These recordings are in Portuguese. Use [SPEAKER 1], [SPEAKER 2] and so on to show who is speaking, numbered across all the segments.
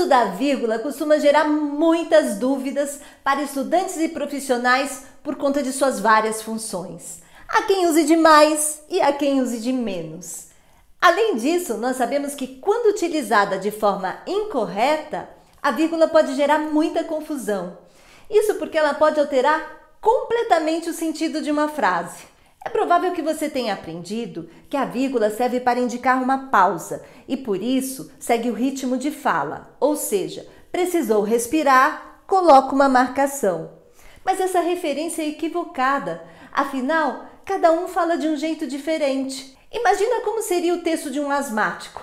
[SPEAKER 1] uso da vírgula costuma gerar muitas dúvidas para estudantes e profissionais por conta de suas várias funções. Há quem use de mais e há quem use de menos. Além disso, nós sabemos que quando utilizada de forma incorreta, a vírgula pode gerar muita confusão. Isso porque ela pode alterar completamente o sentido de uma frase. É provável que você tenha aprendido que a vírgula serve para indicar uma pausa e, por isso, segue o ritmo de fala, ou seja, precisou respirar, coloca uma marcação. Mas essa referência é equivocada, afinal, cada um fala de um jeito diferente. Imagina como seria o texto de um asmático.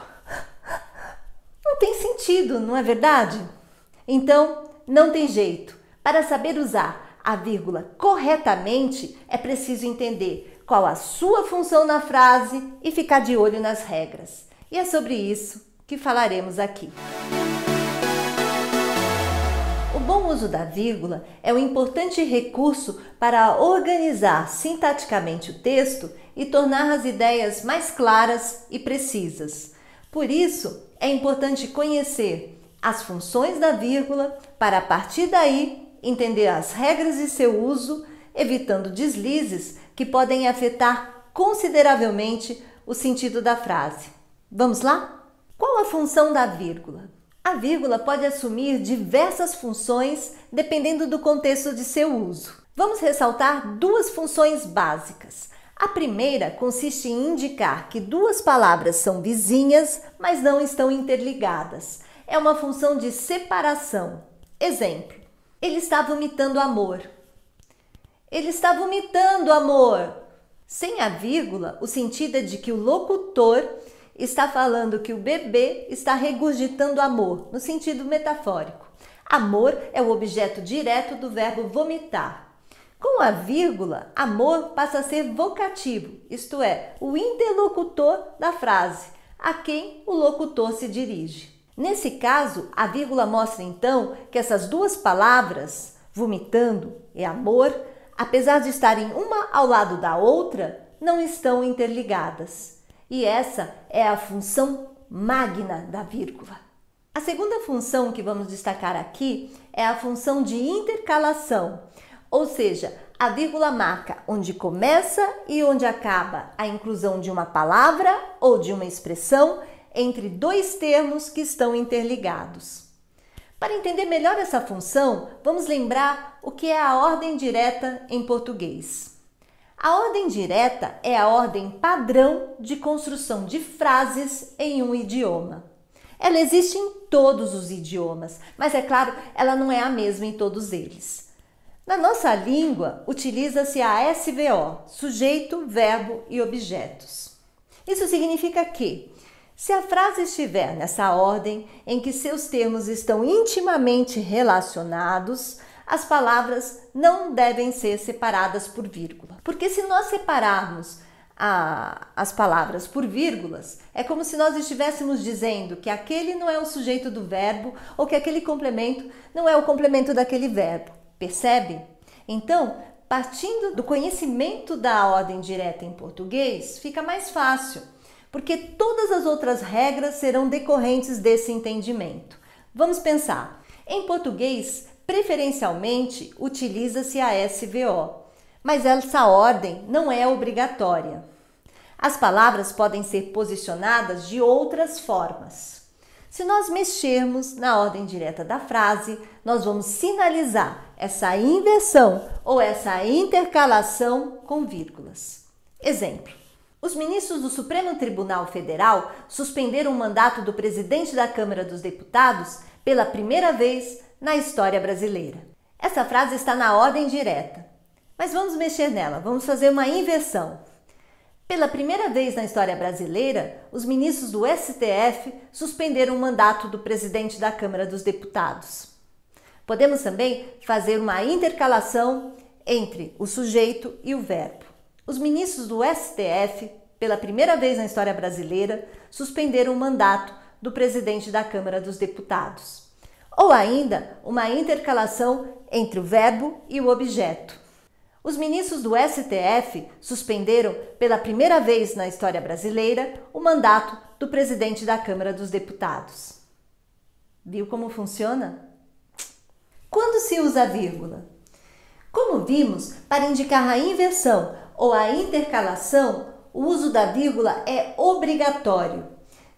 [SPEAKER 1] Não tem sentido, não é verdade? Então, não tem jeito. Para saber usar a vírgula corretamente, é preciso entender qual a sua função na frase e ficar de olho nas regras. E é sobre isso que falaremos aqui. O bom uso da vírgula é um importante recurso para organizar sintaticamente o texto e tornar as ideias mais claras e precisas. Por isso, é importante conhecer as funções da vírgula para, a partir daí, entender as regras de seu uso, evitando deslizes que podem afetar consideravelmente o sentido da frase. Vamos lá? Qual a função da vírgula? A vírgula pode assumir diversas funções dependendo do contexto de seu uso. Vamos ressaltar duas funções básicas. A primeira consiste em indicar que duas palavras são vizinhas, mas não estão interligadas. É uma função de separação. Exemplo: ele está vomitando amor. Ele está vomitando amor. Sem a vírgula, o sentido é de que o locutor está falando que o bebê está regurgitando amor, no sentido metafórico. Amor é o objeto direto do verbo vomitar. Com a vírgula, amor passa a ser vocativo, isto é, o interlocutor da frase, a quem o locutor se dirige. Nesse caso, a vírgula mostra então que essas duas palavras, vomitando e amor, apesar de estarem uma ao lado da outra, não estão interligadas. E essa é a função magna da vírgula. A segunda função que vamos destacar aqui é a função de intercalação, ou seja, a vírgula marca onde começa e onde acaba a inclusão de uma palavra ou de uma expressão entre dois termos que estão interligados. Para entender melhor essa função, vamos lembrar o que é a ordem direta em português. A ordem direta é a ordem padrão de construção de frases em um idioma. Ela existe em todos os idiomas, mas é claro, ela não é a mesma em todos eles. Na nossa língua, utiliza-se a SVO, sujeito, verbo e objetos. Isso significa que, se a frase estiver nessa ordem em que seus termos estão intimamente relacionados, as palavras não devem ser separadas por vírgula. Porque se nós separarmos as palavras por vírgulas, é como se nós estivéssemos dizendo que aquele não é o sujeito do verbo ou que aquele complemento não é o complemento daquele verbo. Percebe? Então, partindo do conhecimento da ordem direta em português, fica mais fácil, porque todas as outras regras serão decorrentes desse entendimento. Vamos pensar. Em português, preferencialmente, utiliza-se a SVO, mas essa ordem não é obrigatória. As palavras podem ser posicionadas de outras formas. Se nós mexermos na ordem direta da frase, nós vamos sinalizar essa inversão ou essa intercalação com vírgulas. Exemplo: os ministros do Supremo Tribunal Federal suspenderam o mandato do presidente da Câmara dos Deputados pela primeira vez na história brasileira. Essa frase está na ordem direta, mas vamos mexer nela, vamos fazer uma inversão. Pela primeira vez na história brasileira, os ministros do STF suspenderam o mandato do presidente da Câmara dos Deputados. Podemos também fazer uma intercalação entre o sujeito e o verbo. Os ministros do STF, pela primeira vez na história brasileira, suspenderam o mandato do presidente da Câmara dos Deputados. Ou ainda, uma intercalação entre o verbo e o objeto. Os ministros do STF suspenderam, pela primeira vez na história brasileira, o mandato do presidente da Câmara dos Deputados. Viu como funciona? Quando se usa a vírgula? Como vimos, para indicar a inversão ou a intercalação, o uso da vírgula é obrigatório.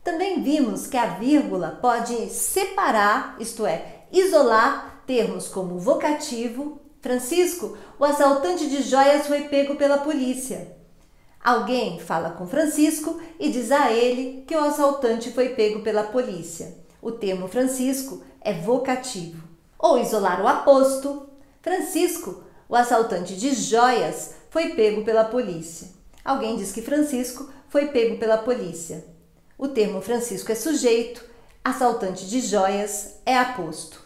[SPEAKER 1] Também vimos que a vírgula pode separar, isto é, isolar termos como vocativo. Francisco, o assaltante de joias foi pego pela polícia. Alguém fala com Francisco e diz a ele que o assaltante foi pego pela polícia. O termo Francisco é vocativo. Ou isolar o aposto. Francisco, o assaltante de joias, foi pego pela polícia. Alguém diz que Francisco foi pego pela polícia. O termo Francisco é sujeito, assaltante de joias é aposto.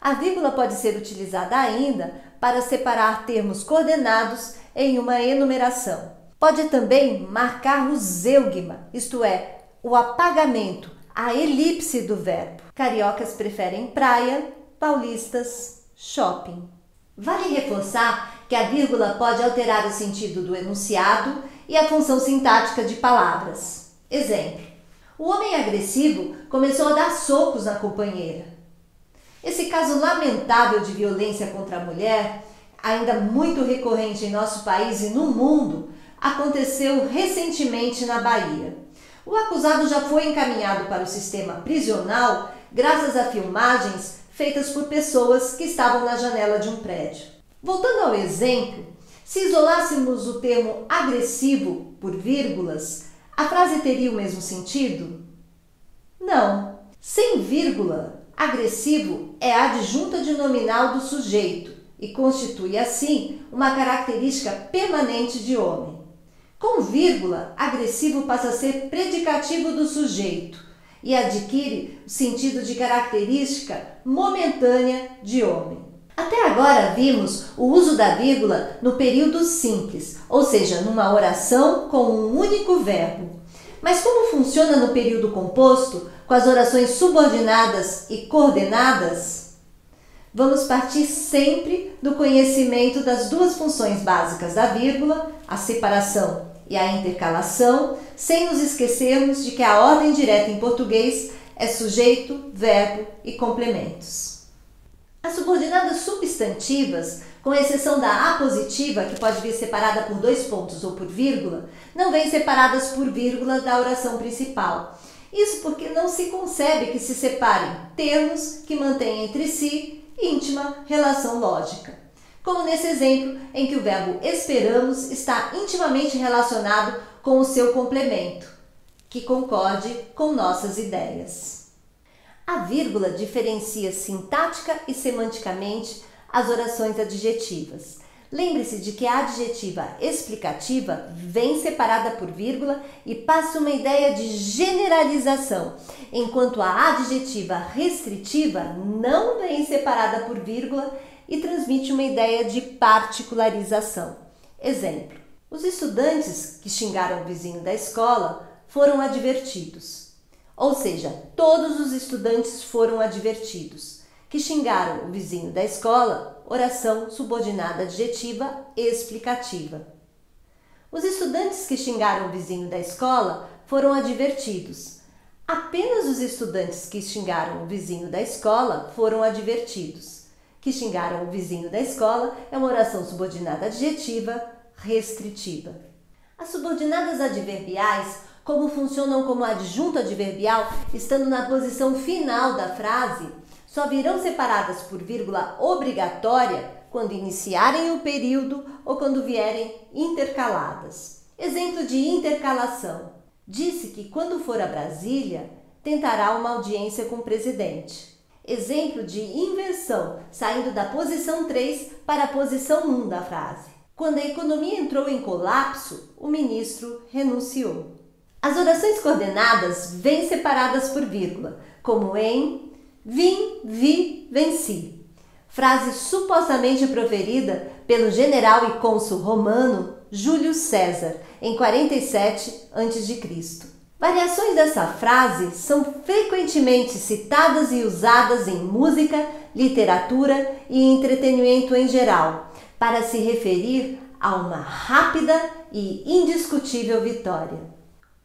[SPEAKER 1] A vírgula pode ser utilizada ainda para separar termos coordenados em uma enumeração. Pode também marcar o zeugma, isto é, o apagamento, a elipse do verbo. Cariocas preferem praia, paulistas, shopping. Vale reforçar que a vírgula pode alterar o sentido do enunciado e a função sintática de palavras. Exemplo: o homem agressivo começou a dar socos na companheira. Esse caso lamentável de violência contra a mulher, ainda muito recorrente em nosso país e no mundo, aconteceu recentemente na Bahia. O acusado já foi encaminhado para o sistema prisional graças a filmagens feitas por pessoas que estavam na janela de um prédio. Voltando ao exemplo, se isolássemos o termo agressivo por vírgulas, a frase teria o mesmo sentido? Não. Sem vírgula, agressivo é a adjunta de nominal do sujeito e constitui, assim, uma característica permanente de homem. Com vírgula, agressivo passa a ser predicativo do sujeito e adquire o sentido de característica momentânea de homem. Até agora vimos o uso da vírgula no período simples, ou seja, numa oração com um único verbo. Mas como funciona no período composto, com as orações subordinadas e coordenadas? Vamos partir sempre do conhecimento das duas funções básicas da vírgula, a separação e a intercalação, sem nos esquecermos de que a ordem direta em português é sujeito, verbo e complementos. As subordinadas substantivas, com exceção da apositiva, que pode vir separada por 2 pontos ou por vírgula, não vêm separadas por vírgula da oração principal. Isso porque não se concebe que se separem termos que mantêm entre si íntima relação lógica. Como nesse exemplo em que o verbo esperamos está intimamente relacionado com o seu complemento, que concorde com nossas ideias. A vírgula diferencia sintática e semanticamente as orações adjetivas. Lembre-se de que a adjetiva explicativa vem separada por vírgula e passa uma ideia de generalização, enquanto a adjetiva restritiva não vem separada por vírgula e transmite uma ideia de particularização. Exemplo: os estudantes que xingaram o vizinho da escola foram advertidos. Ou seja, todos os estudantes foram advertidos. Que xingaram o vizinho da escola, oração subordinada adjetiva explicativa. Os estudantes que xingaram o vizinho da escola foram advertidos. Apenas os estudantes que xingaram o vizinho da escola foram advertidos. Que xingaram o vizinho da escola é uma oração subordinada adjetiva restritiva. As subordinadas adverbiais, como funcionam como adjunto adverbial, estando na posição final da frase, só virão separadas por vírgula obrigatória quando iniciarem o período ou quando vierem intercaladas. Exemplo de intercalação: disse que quando for a Brasília, tentará uma audiência com o presidente. Exemplo de inversão, saindo da posição 3 para a posição 1 da frase: quando a economia entrou em colapso, o ministro renunciou. As orações coordenadas vêm separadas por vírgula, como em vim, vi, venci. Frase supostamente proferida pelo general e cônsul romano Júlio César, em 47 a.C. Variações dessa frase são frequentemente citadas e usadas em música, literatura e entretenimento em geral, para se referir a uma rápida e indiscutível vitória.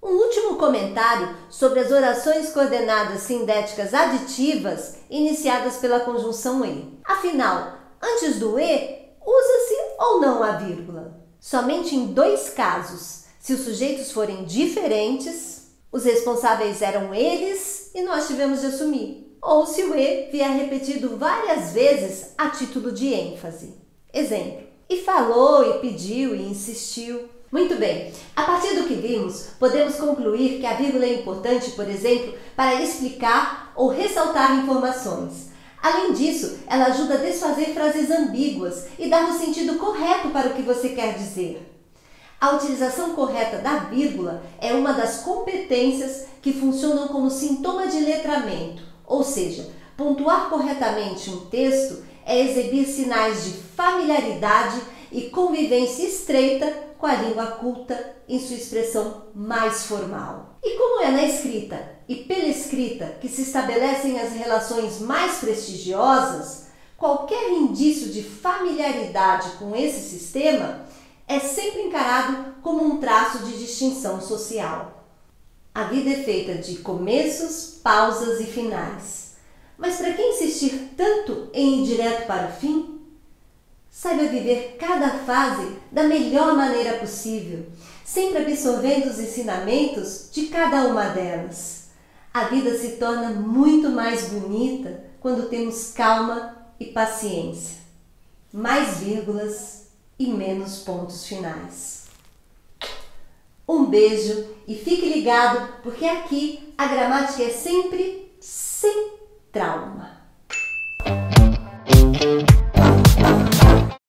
[SPEAKER 1] Um último comentário sobre as orações coordenadas sindéticas aditivas iniciadas pela conjunção e. Afinal, antes do e, usa-se ou não a vírgula? Somente em 2 casos, se os sujeitos forem diferentes, os responsáveis eram eles e nós tivemos de assumir, ou se o e vier repetido várias vezes a título de ênfase. Exemplo: e falou, e pediu, e insistiu. Muito bem, a partir do que vimos, podemos concluir que a vírgula é importante, por exemplo, para explicar ou ressaltar informações. Além disso, ela ajuda a desfazer frases ambíguas e dar o sentido correto para o que você quer dizer. A utilização correta da vírgula é uma das competências que funcionam como sintoma de letramento, ou seja, pontuar corretamente um texto é exibir sinais de familiaridade e convivência estreita com a língua culta em sua expressão mais formal. E como é na escrita e pela escrita que se estabelecem as relações mais prestigiosas, qualquer indício de familiaridade com esse sistema é sempre encarado como um traço de distinção social. A vida é feita de começos, pausas e finais. Mas para que insistir tanto em ir direto para o fim? Saiba viver cada fase da melhor maneira possível, sempre absorvendo os ensinamentos de cada uma delas. A vida se torna muito mais bonita quando temos calma e paciência. Mais vírgulas e menos pontos finais. Um beijo e fique ligado, porque aqui a gramática é sempre sem trauma.